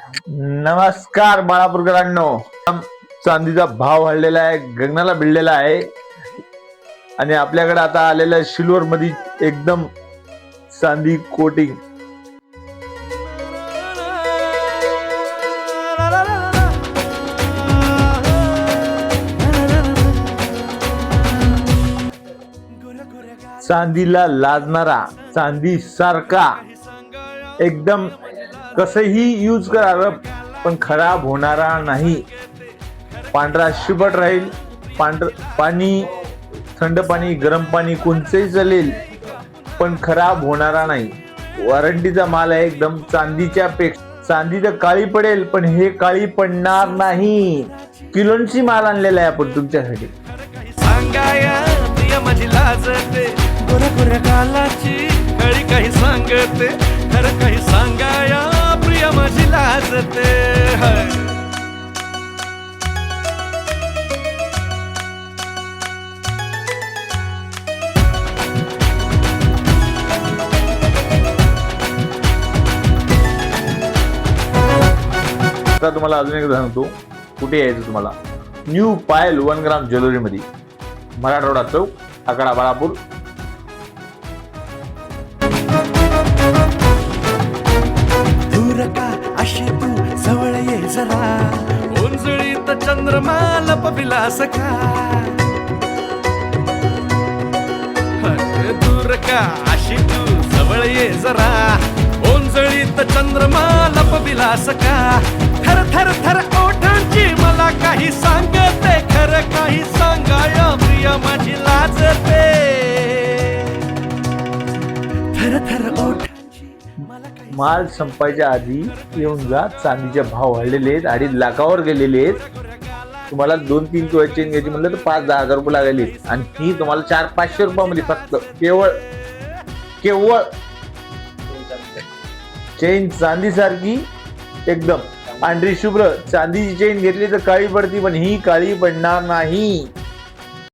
नमस्कार बाळापूरकरांनो. चांदीचा भाव वाढलेला आहे, गगनाला भिडलेला आहे आणि आपल्याकडे आता आलेलं सिल्वर मध्ये एकदम चांदी कोटिंग. चांदीला लाजणारा, चांदी सारखा एकदम कसंही यूज करावं पण खराब होणारा नाही. पांढरा शिपट राहील. पाणी, थंड पाणी, गरम पाणी कोणतेही चालेल पण खराब होणारा नाही. वॉरंटीचा माल आहे एकदम. चांदीच्या पेक्षा चांदी तर काळी पडेल पण हे काळी पडणार नाही. किलोंची माल आणलेला आहे आपण तुमच्यासाठी. सांगाया प्रिय माझी लाजते, गोऱ्या गोऱ्या गालाची कळी काही सांगते, खरं काही सांगाया प्रिय माझी लाजते. आता तुम्हाला अजून एकदा सांगतो कुठे यायचं तुम्हाला. न्यू पायल 1 ग्राम ज्वेलरी मध्ये, मराठवाडा चौक, आकडा बाळापूर. दूर का अशी तू जवळ ये जरा, उंजळीत चंद्रमा लपविला सखा. दूर का अशी तू जवळ ये जरा, उंजळीत चंद्रमा लपविला सखा. थर थर थर ओठांची मला काही सांगते, खरं काही सांगाया प्रिय माझी लाजते. थर थर ओठांची मला काही. माल संपायच्या आधी येऊन जा. चांदीचे भाव वाढलेले आहेत, 2.5 लाखावर गेलेले आहेत. तुम्हाला 2-3 तोळे चेन घ्यायची म्हणलं तर 5-10 हजार रुपये लागले आणि ही तुम्हाला 400-500 रुपयामध्ये फक्त केवळ चेन चांदी सारखी एकदम पांढरी शुभ्र चांदीची चेन घेतली तर काळी पडती पण ही काळी पडणार नाही.